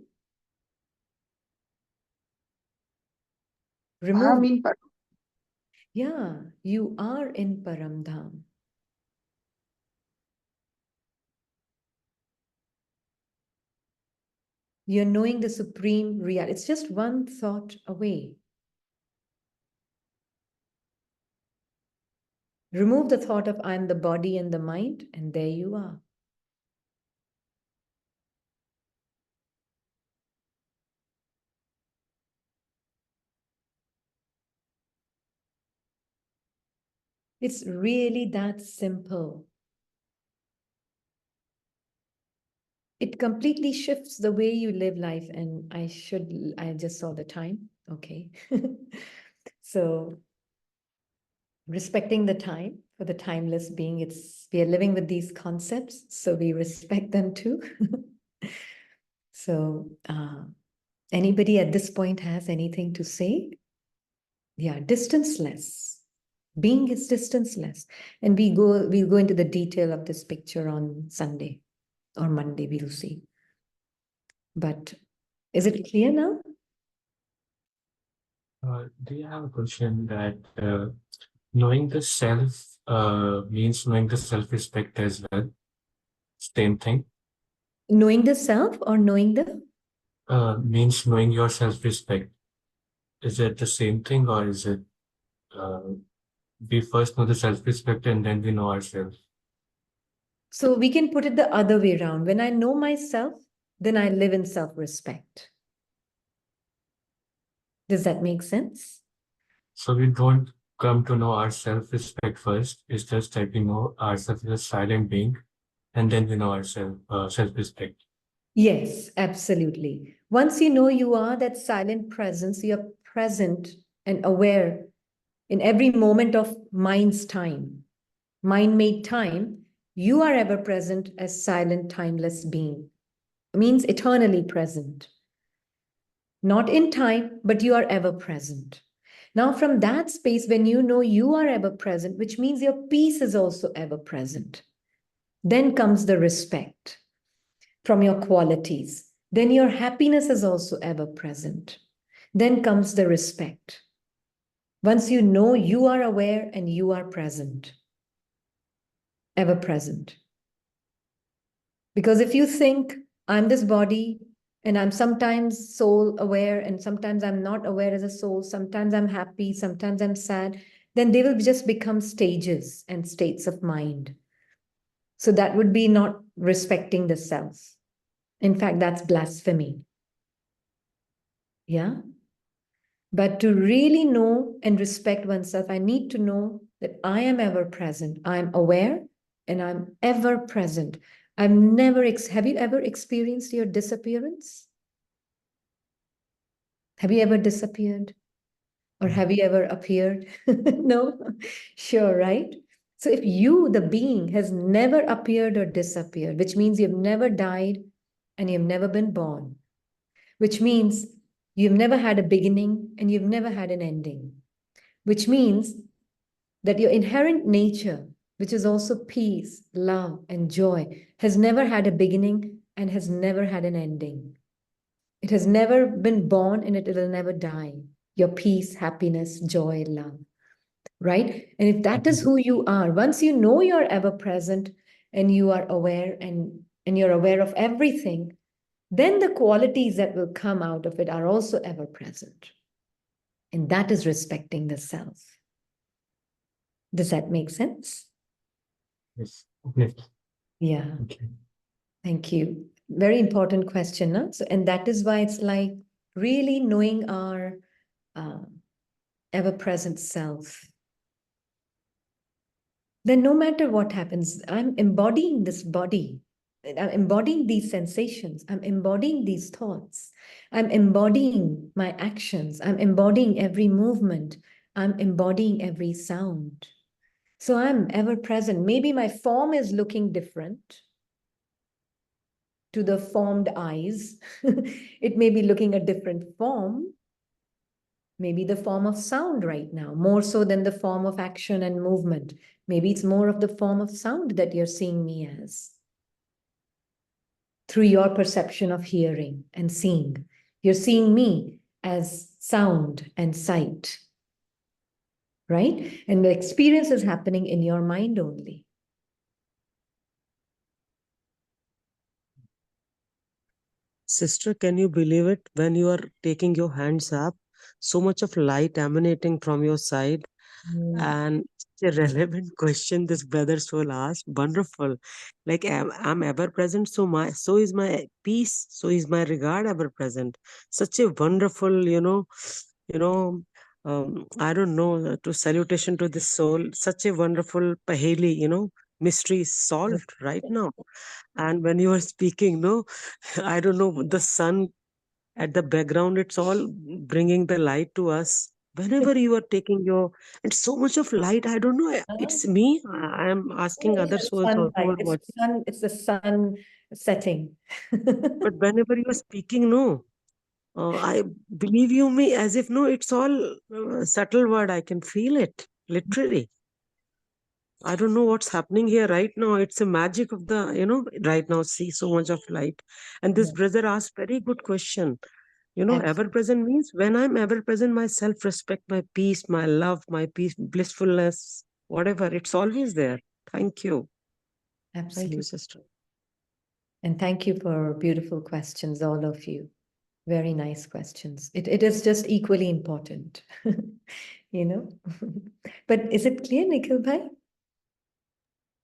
Remove. Yeah, you are in Paramdham. You're knowing the supreme reality. It's just one thought away. Remove the thought of I'm the body and the mind, and there you are. It's really that simple. It completely shifts the way you live life. And I just saw the time. Okay. So respecting the time for the timeless being, we are living with these concepts, so we respect them too. So anybody at this point has anything to say? Yeah, distanceless. Being is distanceless. And we'll go into the detail of this picture on Sunday or Monday, we'll see. But is it clear now? Do you have a question that knowing the self means knowing the self-respect as well? Same thing? Knowing the self or knowing the? Means knowing your self-respect. Is it the same thing, or is it we first know the self-respect and then we know ourselves? So we can put it the other way around. When I know myself, then I live in self-respect. Does that make sense? So we don't come to know our self-respect first. It's just that we know ourselves as a silent being, and then we know ourselves, self-respect. Yes, absolutely. Once you know you are that silent presence, you're present and aware in every moment of mind's time, mind-made time, you are ever present as silent, timeless being. It means eternally present. Not in time, but you are ever present. Now, from that space, when you know you are ever present, which means your peace is also ever present, then comes the respect from your qualities. Then your happiness is also ever present. Then comes the respect. Once you know you are aware and you are present, ever present. Because if you think, I'm this body, and I'm sometimes soul aware, and sometimes I'm not aware as a soul, sometimes I'm happy, sometimes I'm sad, then they will just become stages and states of mind. So that would be not respecting the self. In fact, that's blasphemy. Yeah. But to really know and respect oneself, I need to know that I am ever present. I'm aware and I'm ever present. I've never, have you ever experienced your disappearance? Have you ever disappeared? Or have you ever appeared? No? Sure, right? So if you, the being, has never appeared or disappeared, which means you've never died and you've never been born, which means you've never had a beginning and you've never had an ending, which means that your inherent nature, which is also peace, love, and joy, has never had a beginning and has never had an ending. It has never been born and it will never die. Your peace, happiness, joy, love, right? And if that is who you are, once you know you're ever present and you are aware and you're aware of everything, then the qualities that will come out of it are also ever present. And that is respecting the self. Does that make sense? Yes. Okay. Yeah. Okay. Thank you. Very important question, no? So, and that is why it's like really knowing our ever-present self. Then no matter what happens, I'm embodying this body. I'm embodying these sensations. I'm embodying these thoughts. I'm embodying my actions. I'm embodying every movement. I'm embodying every sound. So I'm ever present. Maybe my form is looking different to the formed eyes. It may be looking a different form. Maybe the form of sound right now, more so than the form of action and movement. Maybe it's more of the form of sound that you're seeing me as. Through your perception of hearing and seeing. You're seeing me as sound and sight. Right? And the experience is happening in your mind only. Sister, can you believe it? When you are taking your hands up, so much of light emanating from your side, and it's a relevant question this brother soul asked. Wonderful. Like I'm ever present, so is my peace, so is my regard ever present. Such a wonderful, you know, I don't know, to salutation to the soul. Such a wonderful paheli, mystery is solved right now. And when you are speaking, no, I don't know, the sun at the background, it's all bringing the light to us. Whenever you are taking and so much of light, I don't know, it's me. I am asking other souls also who are watching. It's the sun setting. But whenever you are speaking, no, I believe you me as if, no, it's all subtle word. I can feel it, literally. I don't know what's happening here right now. It's a magic of right now, see so much of light. And this brother asked very good question. Ever present means when I'm ever present, my self respect, my peace, my love, my peace, blissfulness, whatever, it's always there. Thank you. Thank Absolutely. you, sister. And thank you for beautiful questions, all of you. Very nice questions. It is just equally important, But is it clear, Nikhil bhai?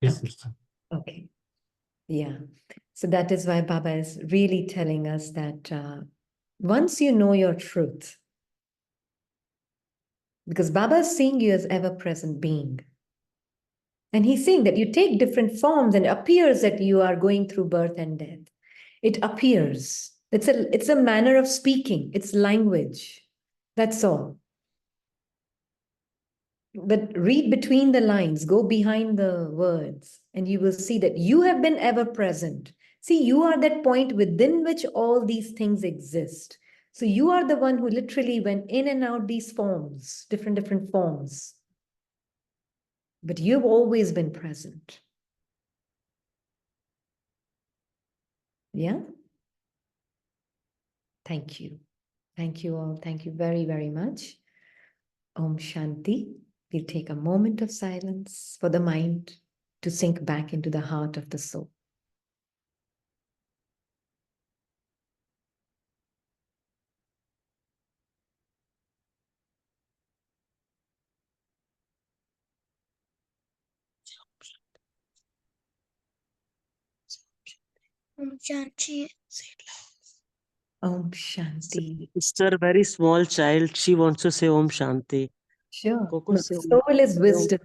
Yes, sister. Okay. Yeah. So that is why Baba is really telling us that once you know your truth, because Baba is seeing you as ever-present being. And he's saying that you take different forms and it appears that you are going through birth and death. It appears. It's a manner of speaking. It's language. That's all. But read between the lines, go behind the words, and you will see that you have been ever present. See, you are that point within which all these things exist. So you are the one who literally went in and out these forms, different forms. But you've always been present. Yeah? Thank you. Thank you all. Thank you very, very much. Om Shanti. We'll take a moment of silence for the mind to sink back into the heart of the soul. Om Shanti. Om Shanti. Sister, very small child, she wants to say Om Shanti. Sure. Coco, No, say soul is Om. wisdom.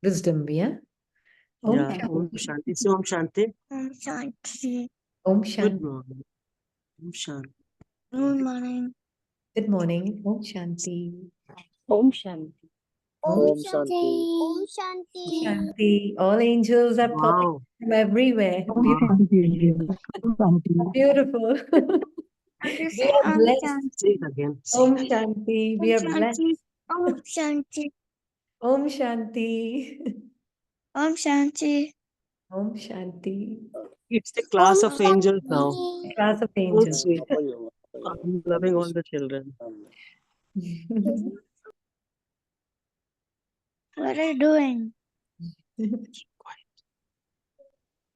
Wisdom, yeah? Om Yeah, Om Shanti. Shanti. Say Om Shanti. Om Shanti. Om Good Shanti. morning. Om Shanti. Good morning. Good morning. Om Shanti. Om Shanti. Om Shanti. Om Shanti. Shanti. All angels are popping Wow. from everywhere. Om Beautiful. Shanti. Om Shanti. Beautiful. Have to We say are Om blessed. Shanti. Say it again. Say Om it again. Shanti. Om We are blessed. Shanti. Om Shanti. Om Shanti. Om Shanti. Om Shanti. It's the class Om of angels now. Shanti. Class of So angels. sweet. I'm loving all the children. What are you doing?